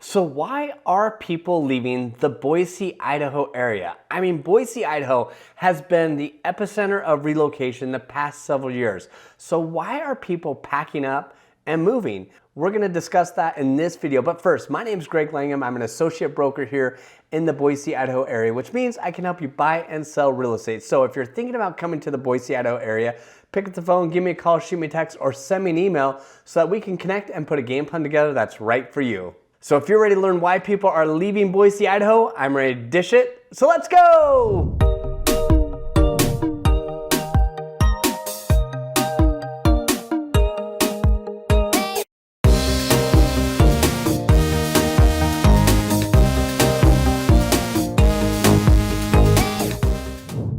So why are people leaving the Boise, Idaho area? I mean, Boise, Idaho has been the epicenter of relocation the past several years. So why are people packing up and moving? We're gonna discuss that in this video. But first, my name is Greg Langham. I'm an associate broker here in the Boise, Idaho area, which means I can help you buy and sell real estate. So if you're thinking about coming to the Boise, Idaho area, pick up the phone, give me a call, shoot me a text, or send me an email so that we can connect and put a game plan together that's right for you. So if you're ready to learn why people are leaving Boise, Idaho, I'm ready to dish it. So let's go!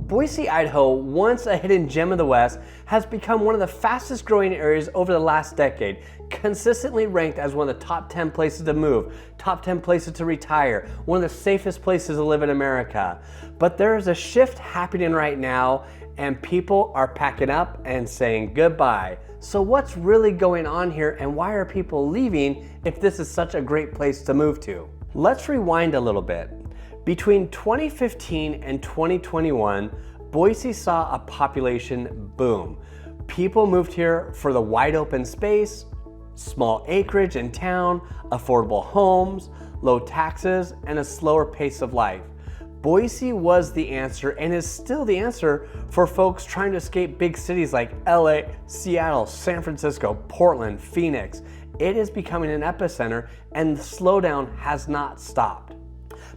Boise, Idaho, once a hidden gem of the West, has become one of the fastest growing areas over the last decade, consistently ranked as one of the top 10 places to move, top 10 places to retire, one of the safest places to live in America. But there is a shift happening right now and people are packing up and saying goodbye. So what's really going on here and why are people leaving if this is such a great place to move to? Let's rewind a little bit. Between 2015 and 2021, Boise saw a population boom. People moved here for the wide open space, small acreage in town, affordable homes, low taxes, and a slower pace of life. Boise was the answer and is still the answer for folks trying to escape big cities like LA, Seattle, San Francisco, Portland, Phoenix. It is becoming an epicenter and the slowdown has not stopped.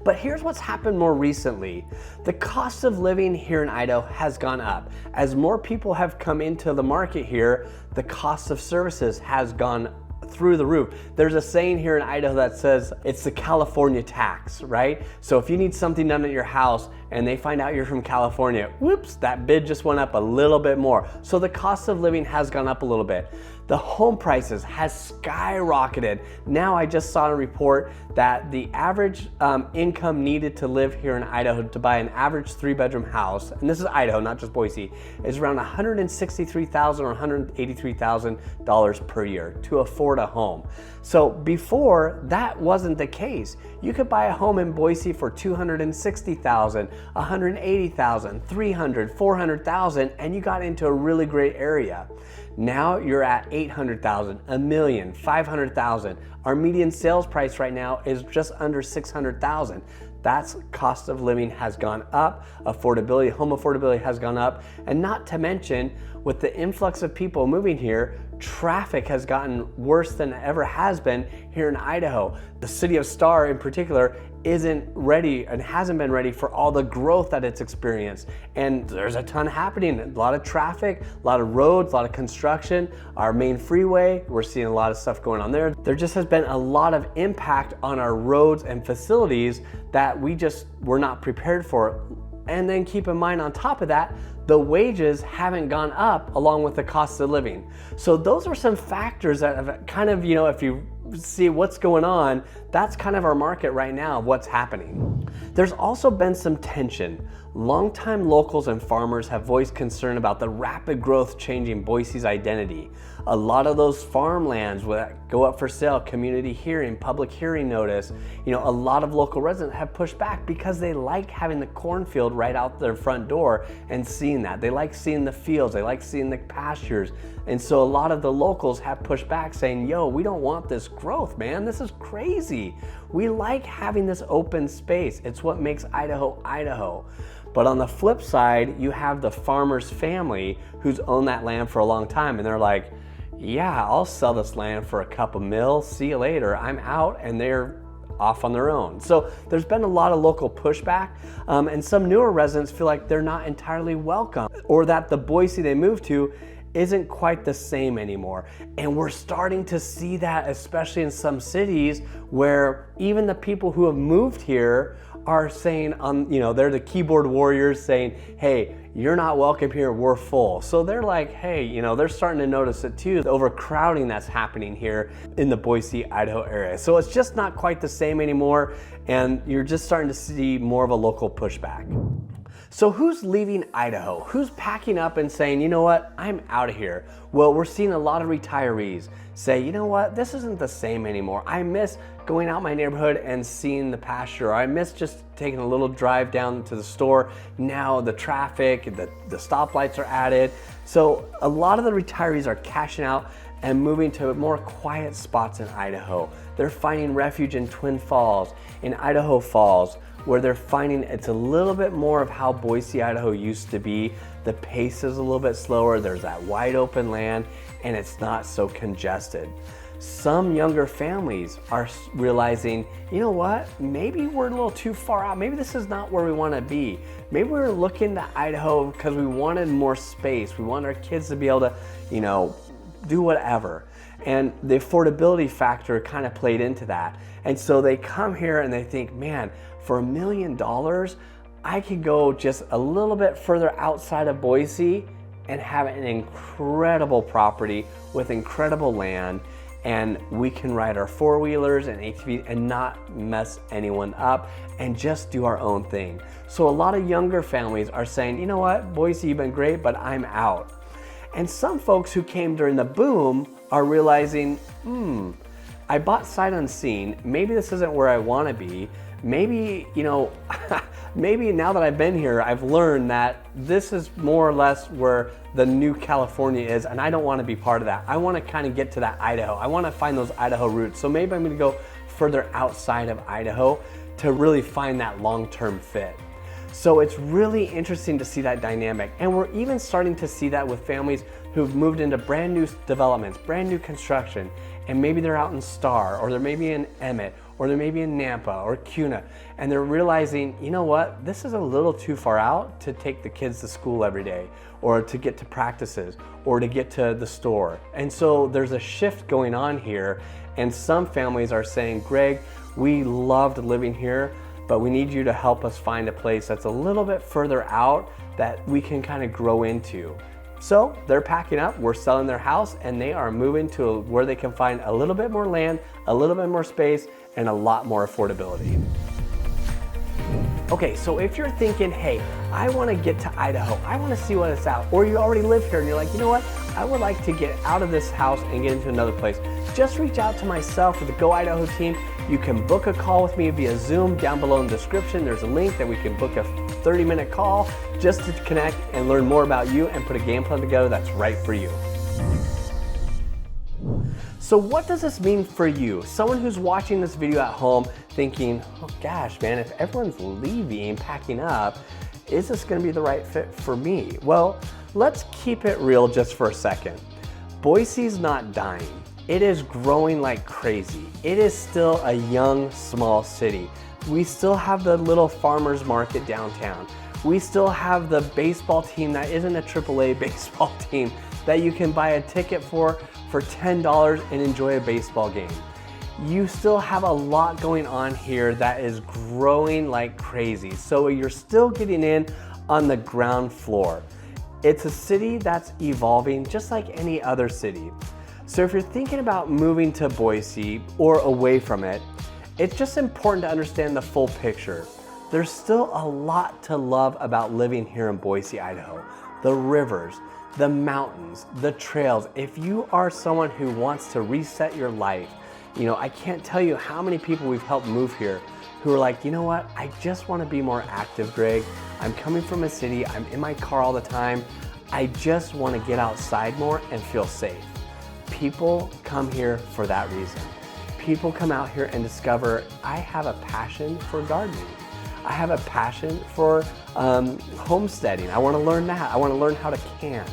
But here's what's happened more recently. The cost of living here in Idaho has gone up. As more people have come into the market here, the cost of services has gone through the roof. There's a saying here in Idaho that says it's the California tax, right? So if you need something done at your house and they find out you're from California, whoops, that bid just went up a little bit more. So the cost of living has gone up a little bit. The home prices has skyrocketed. Now I just saw a report that the average income needed to live here in Idaho to buy an average 3-bedroom house, and this is Idaho, not just Boise, is around $163,000 or $183,000 per year to afford a home. So before, that wasn't the case. You could buy a home in Boise for $260,000, $180,000, $300,000, $400,000, and you got into a really great area. Now you're at $800,000, $1 million, $500,000. Our median sales price right now is just under $600,000. That's cost of living has gone up, affordability, home affordability has gone up, and not to mention with the influx of people moving here, traffic has gotten worse than it ever has been here in Idaho. The city of Star in particular isn't ready and hasn't been ready for all the growth that it's experienced. And there's a ton happening, a lot of traffic, a lot of roads, a lot of construction. Our main freeway, we're seeing a lot of stuff going on there. There just has been a lot of impact on our roads and facilities that we just were not prepared for. And then keep in mind on top of that, the wages haven't gone up along with the cost of living. So those are some factors that have kind of, if you see what's going on, that's kind of our market right now, what's happening. There's also been some tension. Longtime locals and farmers have voiced concern about the rapid growth changing Boise's identity. A lot of those farmlands that go up for sale, community hearing, public hearing notice, a lot of local residents have pushed back because they like having the cornfield right out their front door and seeing that. They like seeing the fields, they like seeing the pastures. And so a lot of the locals have pushed back saying, yo, we don't want this growth, man. This is crazy. We like having this open space. It's what makes Idaho, Idaho. But on the flip side, you have the farmer's family who's owned that land for a long time and they're like, yeah, I'll sell this land for a couple mil, see you later, I'm out, and they're off on their own. So there's been a lot of local pushback and some newer residents feel like they're not entirely welcome or that the Boise they moved to isn't quite the same anymore. And we're starting to see that, especially in some cities where even the people who have moved here are saying, they're the keyboard warriors saying, hey, you're not welcome here, we're full. So they're like, hey, they're starting to notice it too, the overcrowding that's happening here in the Boise, Idaho area. So it's just not quite the same anymore, and you're just starting to see more of a local pushback. So who's leaving Idaho? Who's packing up and saying, you know what, I'm out of here? Well, we're seeing a lot of retirees say, you know what, this isn't the same anymore. I miss going out my neighborhood and seeing the pasture. Or I miss just taking a little drive down to the store. Now the traffic, the stoplights are added. So a lot of the retirees are cashing out and moving to more quiet spots in Idaho. They're finding refuge in Twin Falls, in Idaho Falls, where they're finding it's a little bit more of how Boise, Idaho used to be. The pace is a little bit slower, there's that wide open land, and it's not so congested. Some younger families are realizing, you know what, maybe we're a little too far out. Maybe this is not where we want to be. Maybe we're looking to Idaho because we wanted more space. We want our kids to be able to, you know, do whatever. And the affordability factor kind of played into that. And so they come here and they think, man, for $1 million, I could go just a little bit further outside of Boise and have an incredible property with incredible land, and we can ride our four-wheelers and ATVs and not mess anyone up and just do our own thing. So a lot of younger families are saying, you know what, Boise, you've been great, but I'm out. And some folks who came during the boom are realizing, I bought sight unseen. Maybe this isn't where I want to be. Maybe, you know, maybe now that I've been here, I've learned that this is more or less where the new California is, and I don't want to be part of that. I want to kind of get to that Idaho. I want to find those Idaho roots. So maybe I'm going to go further outside of Idaho to really find that long-term fit. So it's really interesting to see that dynamic. And we're even starting to see that with families who've moved into brand new developments, brand new construction, and maybe they're out in Star, or they're maybe in Emmett, or they're maybe in Nampa or Kuna, and they're realizing, you know what, this is a little too far out to take the kids to school every day, or to get to practices, or to get to the store. And so there's a shift going on here, and some families are saying, Greg, we loved living here, but we need you to help us find a place that's a little bit further out that we can kind of grow into. So they're packing up, we're selling their house, and they are moving to where they can find a little bit more land, a little bit more space, and a lot more affordability. Okay, so if you're thinking, hey, I want to get to Idaho, I want to see what it's out, or you already live here and you're like, you know what, I would like to get out of this house and get into another place, just reach out to myself or the Go Idaho team. You can book a call with me via Zoom. Down below in the description, there's a link that we can book a 30-minute call just to connect and learn more about you and put a game plan together that's right for you. So what does this mean for you? Someone who's watching this video at home thinking, oh gosh, man, if everyone's leaving, packing up, is this gonna be the right fit for me? Well, let's keep it real just for a second. Boise's not dying. It is growing like crazy. It is still a young, small city. We still have the little farmer's market downtown. We still have the baseball team that isn't a AAA baseball team that you can buy a ticket for $10 and enjoy a baseball game. You still have a lot going on here that is growing like crazy. So you're still getting in on the ground floor. It's a city that's evolving just like any other city. So if you're thinking about moving to Boise or away from it, it's just important to understand the full picture. There's still a lot to love about living here in Boise, Idaho. The rivers, the mountains, the trails. If you are someone who wants to reset your life, you know, I can't tell you how many people we've helped move here who are like, you know what, I just want to be more active, Greg. I'm coming from a city, I'm in my car all the time. I just want to get outside more and feel safe. People come here for that reason. People come out here and discover, I have a passion for gardening. I have a passion for homesteading. I want to learn that. I want to learn how to can.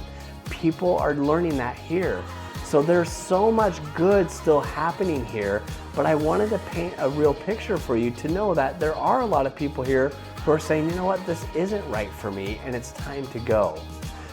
People are learning that here. So there's so much good still happening here, but I wanted to paint a real picture for you to know that there are a lot of people here who are saying, you know what, this isn't right for me and it's time to go.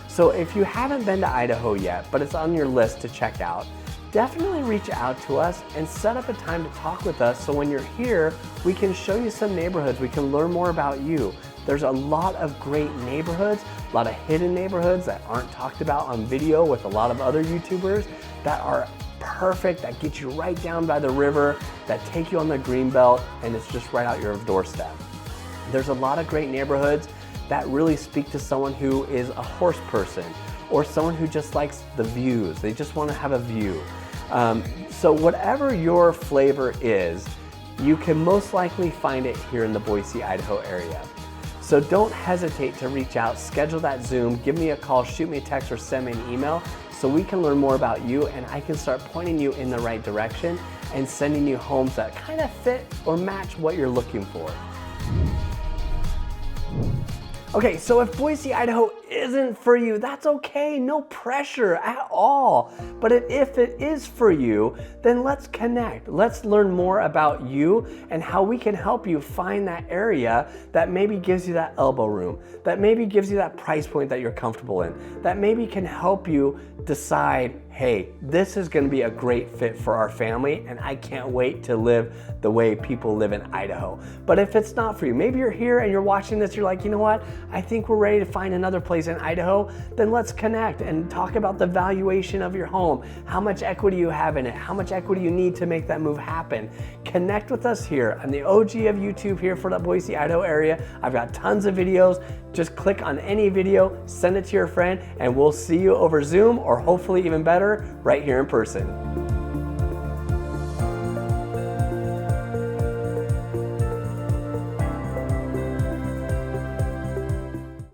So if you haven't been to Idaho yet, but it's on your list to check out, definitely reach out to us and set up a time to talk with us so when you're here, we can show you some neighborhoods, we can learn more about you. There's a lot of great neighborhoods, a lot of hidden neighborhoods that aren't talked about on video with a lot of other YouTubers that are perfect, that get you right down by the river, that take you on the green belt, and it's just right out your doorstep. There's a lot of great neighborhoods that really speak to someone who is a horse person or someone who just likes the views. They just want to have a view. So whatever your flavor is, you can most likely find it here in the Boise, Idaho area. So don't hesitate to reach out, schedule that Zoom, give me a call, shoot me a text, or send me an email so we can learn more about you and I can start pointing you in the right direction and sending you homes that kind of fit or match what you're looking for. Okay, so if Boise, Idaho isn't for you, that's okay, no pressure at all. But if it is for you, then let's connect. Let's learn more about you and how we can help you find that area that maybe gives you that elbow room, that maybe gives you that price point that you're comfortable in, that maybe can help you decide, hey, this is gonna be a great fit for our family and I can't wait to live the way people live in Idaho. But if it's not for you, maybe you're here and you're watching this, you're like, you know what? I think we're ready to find another place in Idaho. Then let's connect and talk about the valuation of your home, how much equity you have in it, how much equity you need to make that move happen. Connect with us here. I'm the OG of YouTube here for the Boise, Idaho area. I've got tons of videos. Just click on any video, send it to your friend, and we'll see you over Zoom or hopefully even better, right here in person.